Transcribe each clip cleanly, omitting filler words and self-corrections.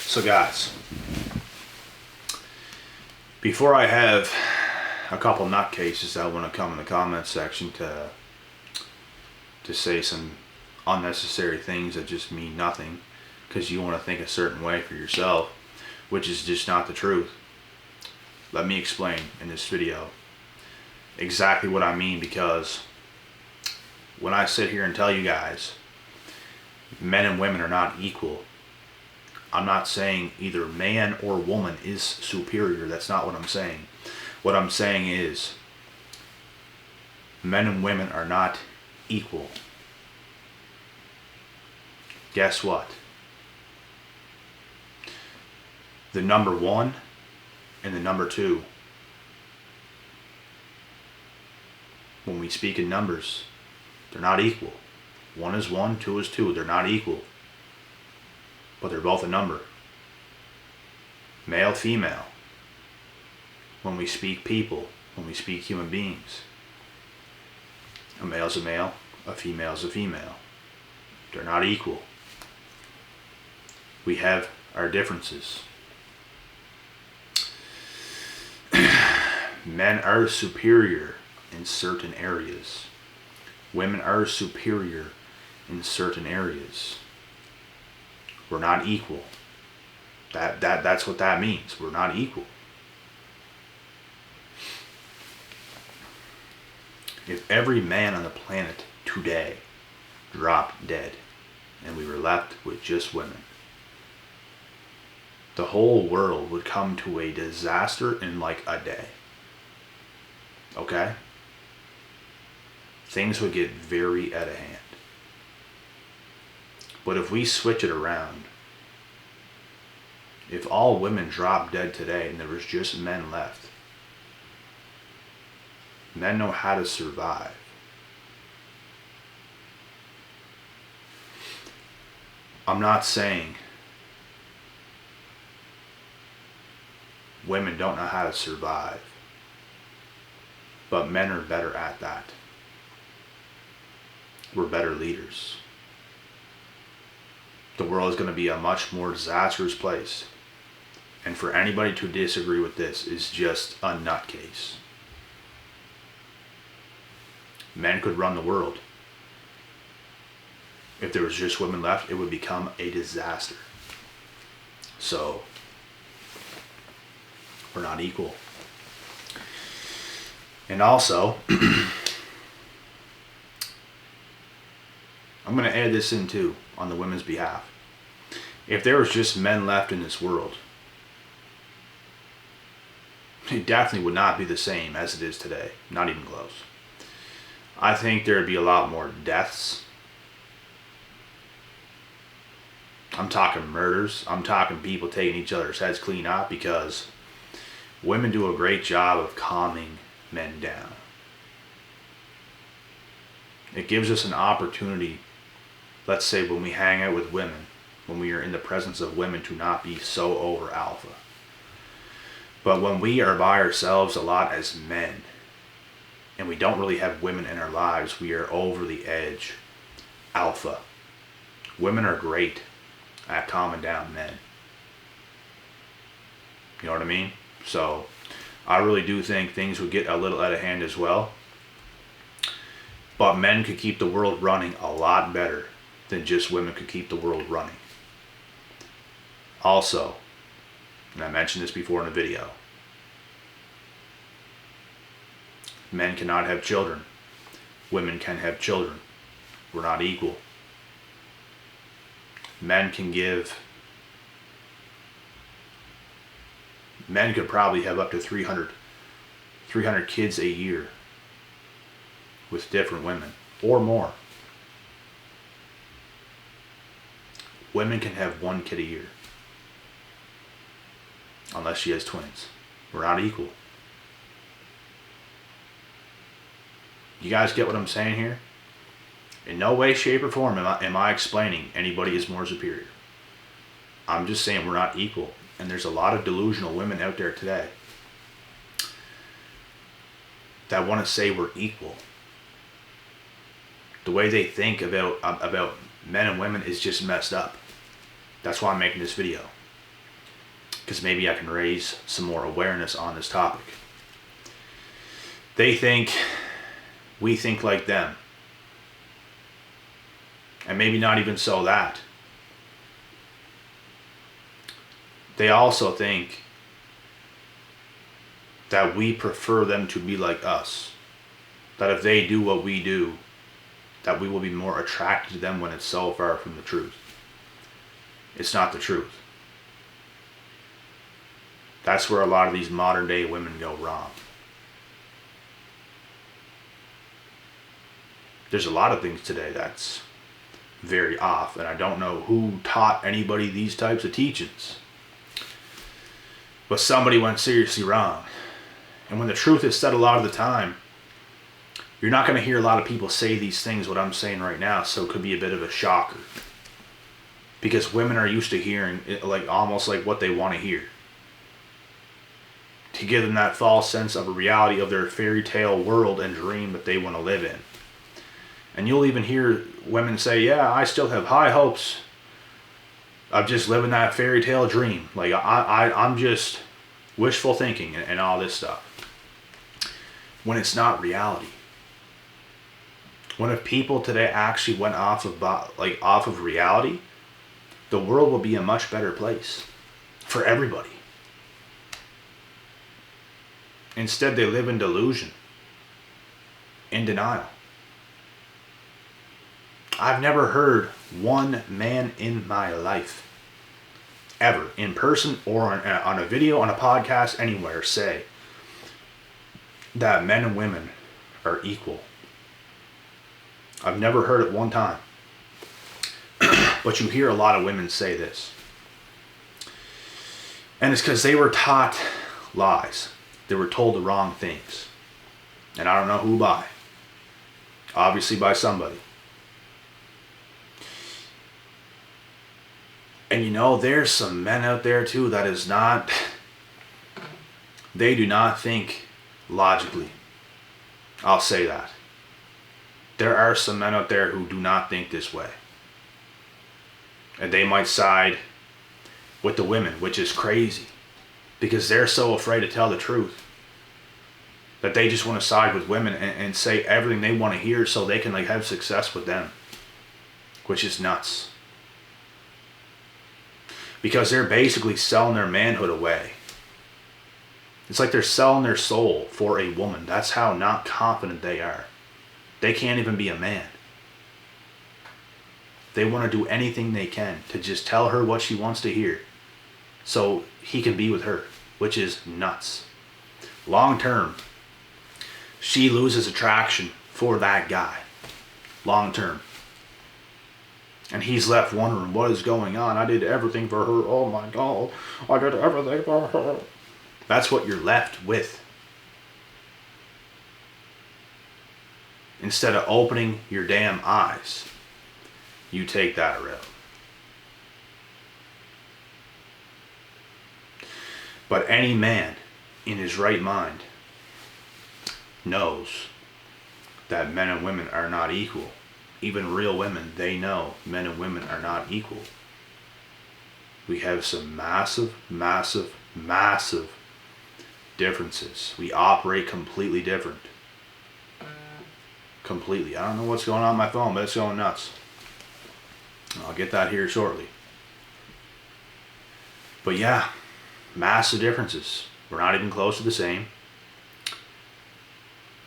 So guys, before I have a couple nutcases that want to come in the comments section to say some unnecessary things that just mean nothing because you want to think a certain way for yourself, which is just not the truth, let me explain in this video exactly what I mean, because when I sit here and tell you guys men and women are not equal, I'm not saying either man or woman is superior. That's not what I'm saying. What I'm saying is men and women are not equal. Guess what? The number 1 and the number 2, when we speak in numbers, they're not equal. 1 is 1, 2 is 2. They're not equal. But they're both a number. Male, female. When we speak people, when we speak human beings, a male's a male, a female's a female. They're not equal. We have our differences. Men are superior in certain areas. Women are superior in certain areas. We're not equal. That's what that means. We're not equal. If every man on the planet today dropped dead and we were left with just women, the whole world would come to a disaster in like a day. Okay? Things would get very out of hand. But if we switch it around, if all women dropped dead today and there was just men left, men know how to survive. I'm not saying women don't know how to survive, but men are better at that. We're better leaders. The world is going to be a much more disastrous place. And for anybody to disagree with this is just a nutcase. Men could run the world. If there was just women left, it would become a disaster. So, we're not equal. And also, I'm going to add this in too, on the women's behalf. If there was just men left in this world, it definitely would not be the same as it is today. Not even close. I think there would be a lot more deaths. I'm talking murders. I'm talking people taking each other's heads clean off, because women do a great job of calming men down. It gives us an opportunity, let's say when we hang out with women, when we are in the presence of women, to not be so over alpha. But when we are by ourselves a lot as men, and we don't really have women in our lives, we are over the edge alpha. Women are great at calming down men. You know what I mean? So I really do think things would get a little out of hand as well. But men could keep the world running a lot better than just women could keep the world running. Also, and I mentioned this before in a video, men cannot have children. Women can have children. We're not equal. Men could probably have up to 300 kids a year with different women, or more. Women can have 1 kid a year, unless she has twins. We're not equal. You guys get what I'm saying here? In no way, shape, or form am I explaining anybody is more superior. I'm just saying we're not equal. And there's a lot of delusional women out there today that want to say we're equal. The way they think about men and women is just messed up. That's why I'm making this video. because maybe I can raise some more awareness on this topic. They think we think like them. And maybe not even so that. They also think that we prefer them to be like us. That if they do what we do, that we will be more attracted to them, when it's so far from the truth. It's not the truth. That's where a lot of these modern day women go wrong. There's a lot of things today that's very off, and I don't know who taught anybody these types of teachings. But somebody went seriously wrong. And when the truth is said a lot of the time, you're not going to hear a lot of people say these things, what I'm saying right now, so it could be a bit of a shocker. Because women are used to hearing it, like almost like what they want to hear. To give them that false sense of a reality of their fairy tale world and dream that they want to live in. And you'll even hear women say, yeah, I still have high hopes of just living that fairy tale dream. Like I'm just wishful thinking and all this stuff. When it's not reality. When if people today actually went off of reality, the world will be a much better place for everybody. Instead, they live in delusion, in denial. I've never heard one man in my life, ever, in person or on a video, on a podcast, anywhere, say that men and women are equal. I've never heard it one time. But you hear a lot of women say this. And it's because they were taught lies. They were told the wrong things. And I don't know who by. Obviously by somebody. And you know, there's some men out there too that is not, they do not think logically. I'll say that. There are some men out there who do not think this way. And they might side with the women, which is crazy. Because they're so afraid to tell the truth. That they just want to side with women and say everything they want to hear so they can have success with them. Which is nuts. Because they're basically selling their manhood away. It's like they're selling their soul for a woman. That's how not confident they are. They can't even be a man. They want to do anything they can to just tell her what she wants to hear. So he can be with her. Which is nuts. Long term, she loses attraction for that guy. Long term. And he's left wondering what is going on. I did everything for her. Oh my God. I did everything for her. That's what you're left with. Instead of opening your damn eyes, you take that route. But any man in his right mind knows that men and women are not equal. Even real women, they know men and women are not equal. We have some massive, massive, massive differences. We operate completely different. Completely. I don't know what's going on my phone, but it's going nuts. I'll get that here shortly. But yeah, massive differences. We're not even close to the same.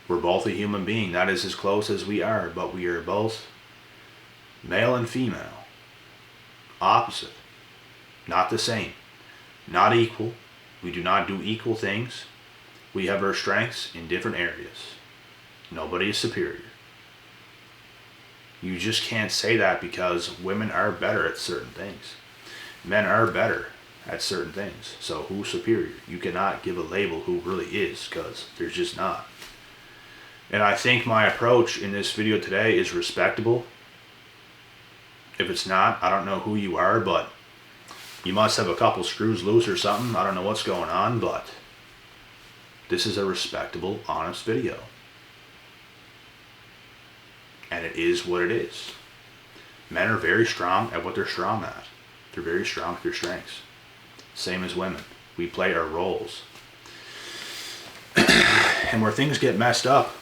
We're both a human being. That is as close as we are, but we are both male and female. Opposite. Not the same. Not equal. We do not do equal things. We have our strengths in different areas. Nobody is superior. You just can't say that because women are better at certain things. Men are better at certain things. So who's superior? You cannot give a label who really is, because there's just not. And I think my approach in this video today is respectable. If it's not, I don't know who you are, but you must have a couple screws loose or something. I don't know what's going on, but this is a respectable, honest video. And it is what it is. Men are very strong at what they're strong at. They're very strong at their strengths. Same as women. We play our roles. And where things get messed up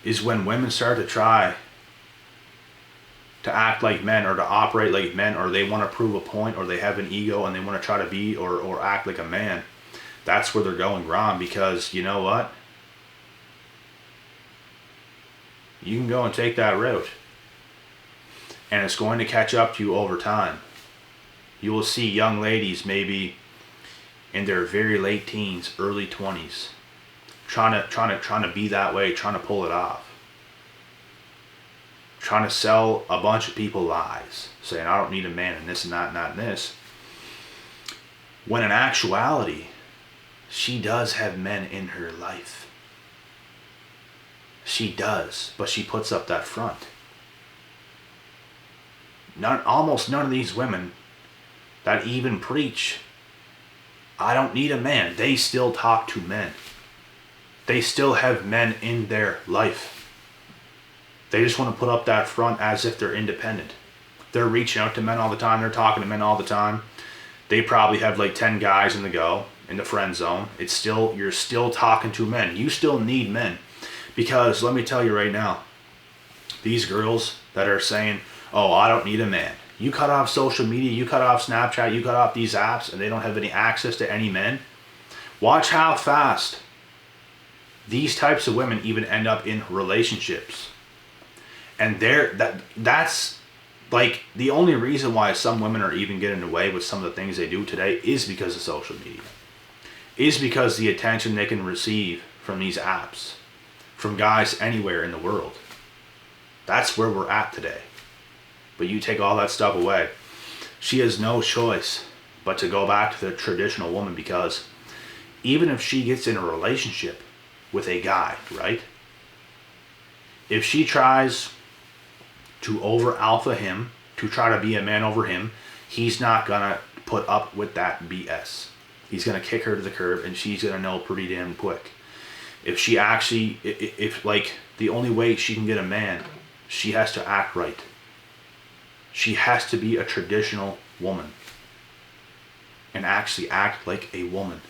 is when women start to try to act like men or to operate like men, or they want to prove a point, or they have an ego and they want to try to be or act like a man. That's where they're going wrong, because you know what? You can go and take that route, and it's going to catch up to you over time. You will see young ladies maybe in their very late teens, early 20s, trying to be that way, trying to pull it off. Trying to sell a bunch of people lies, saying I don't need a man and this and that and that and this. When in actuality, she does have men in her life. She does, but she puts up that front. Almost none of these women that even preach, I don't need a man, they still talk to men. They still have men in their life. They just want to put up that front as if they're independent. They're reaching out to men all the time. They're talking to men all the time. They probably have like 10 guys in the friend zone. You're still talking to men. You still need men. Because let me tell you right now, these girls that are saying, oh, I don't need a man. You cut off social media, you cut off Snapchat, you cut off these apps, and they don't have any access to any men. Watch how fast these types of women even end up in relationships. And that's like the only reason why some women are even getting away with some of the things they do today is because of social media. Is because the attention they can receive from these apps, from guys anywhere in the world. That's where we're at today. But you take all that stuff away, she has no choice but to go back to the traditional woman, because even if she gets in a relationship with a guy, right? If she tries to over alpha him, to try to be a man over him, he's not gonna put up with that BS. He's gonna kick her to the curb, and she's gonna know pretty damn quick. If she actually, if like the only way she can get a man, she has to act right. She has to be a traditional woman and actually act like a woman.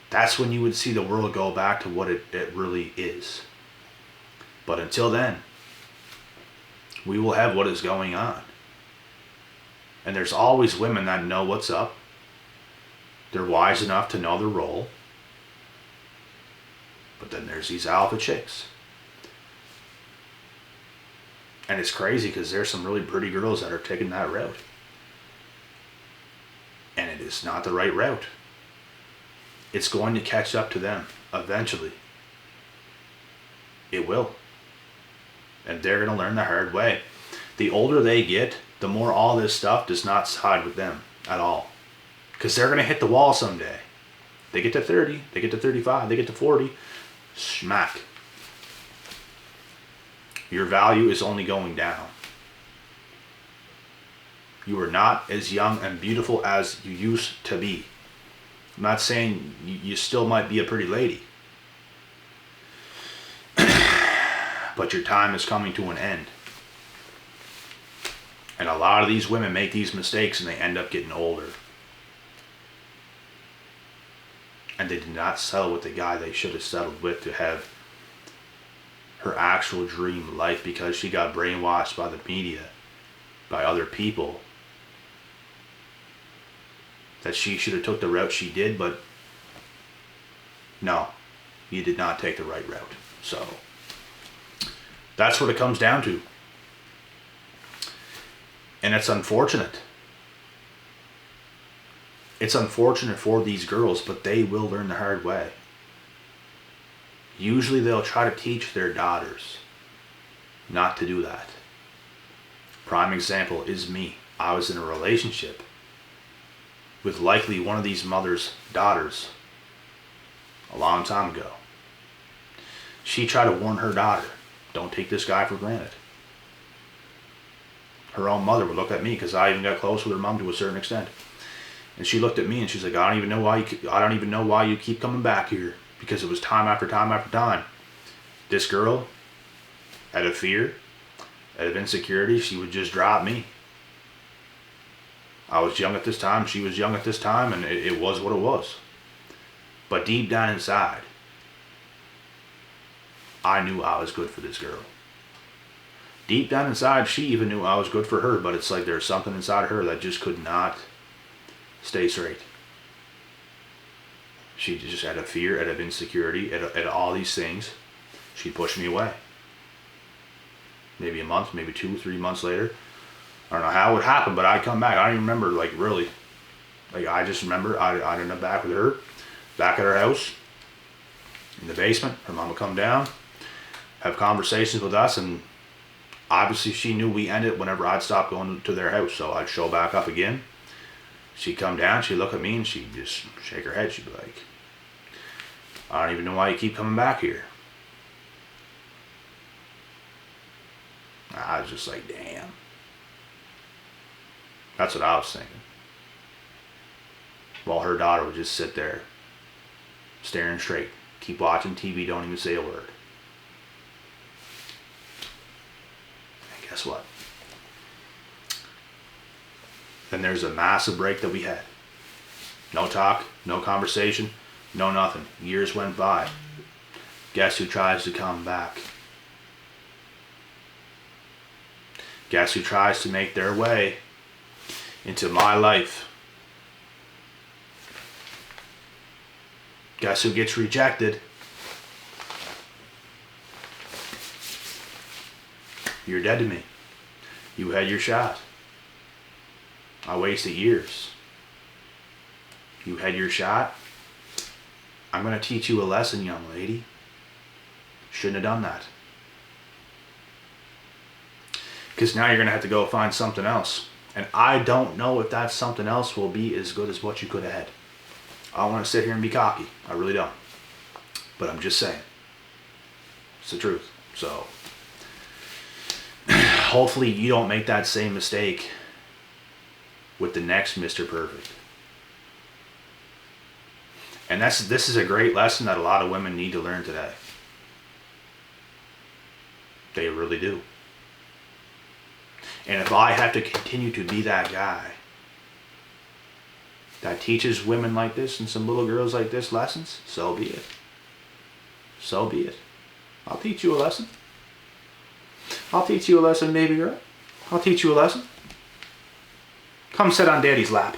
That's when you would see the world go back to what it really is. But until then, we will have what is going on. And there's always women that know what's up. They're wise enough to know their role. But then there's these alpha chicks. And it's crazy because there's some really pretty girls that are taking that route. And it is not the right route. It's going to catch up to them eventually. It will. And they're going to learn the hard way. The older they get, the more all this stuff does not side with them at all. Because they're going to hit the wall someday. They get to 30, they get to 35, they get to 40. Smack. Your value is only going down. You are not as young and beautiful as you used to be. I'm not saying you still might be a pretty lady. But your time is coming to an end. And a lot of these women make these mistakes and they end up getting older. And they did not settle with the guy they should have settled with to have her actual dream life, because she got brainwashed by the media, by other people, that she should have took the route she did. But no, you did not take the right route. So that's what it comes down to. And it's unfortunate. It's unfortunate for these girls, but they will learn the hard way. Usually they'll try to teach their daughters not to do that. Prime example is me. I was in a relationship with likely one of these mothers' daughters a long time ago. She tried to warn her daughter, don't take this guy for granted. Her own mother would look at me, because I even got close with her mom to a certain extent. And she looked at me and she's like, I don't even know why you keep coming back here. Because it was time after time after time. This girl, out of fear, out of insecurity, she would just drop me. I was young at this time, she was young at this time, and it was what it was. But deep down inside, I knew I was good for this girl. Deep down inside, she even knew I was good for her, but it's like there's something inside her that just could not stay straight. She just had a fear, out of insecurity, at all these things. She'd push me away. Maybe a month, maybe 2, 3 months later. I don't know how it would happen, but I'd come back. I don't even remember, like, really. Like, I just remember I'd end up back with her, back at her house, in the basement. Her mom would come down, have conversations with us, and obviously she knew we ended whenever I'd stop going to their house. So I'd show back up again. She'd come down, she'd look at me, and she'd just shake her head. She'd be like, I don't even know why you keep coming back here. I was just like, damn. That's what I was thinking. While her daughter would just sit there, staring straight, keep watching TV, don't even say a word. And guess what? Then there's a massive break that we had. No talk, no conversation, no nothing. Years went by. Guess who tries to come back? Guess who tries to make their way into my life? Guess who gets rejected? You're dead to me. You had your shot. I wasted years. You had your shot. I'm going to teach you a lesson, young lady. Shouldn't have done that. Because now you're going to have to go find something else. And I don't know if that something else will be as good as what you could have had. I don't want to sit here and be cocky. I really don't. But I'm just saying. It's the truth. So, hopefully you don't make that same mistake with the next Mr. Perfect. And this is a great lesson that a lot of women need to learn today. They really do. And if I have to continue to be that guy that teaches women like this and some little girls like this lessons, so be it. So be it. I'll teach you a lesson. I'll teach you a lesson, baby girl. I'll teach you a lesson. Come sit on daddy's lap.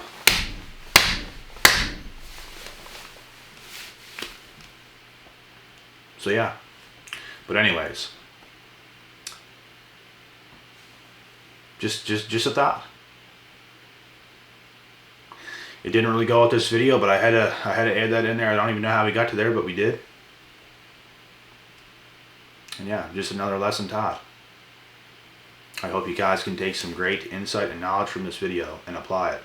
So yeah. But anyways. Just a thought. It didn't really go with this video, but I had to add that in there. I don't even know how we got to there, but we did. And yeah, just another lesson taught. I hope you guys can take some great insight and knowledge from this video and apply it.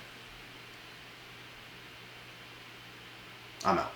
I'm out.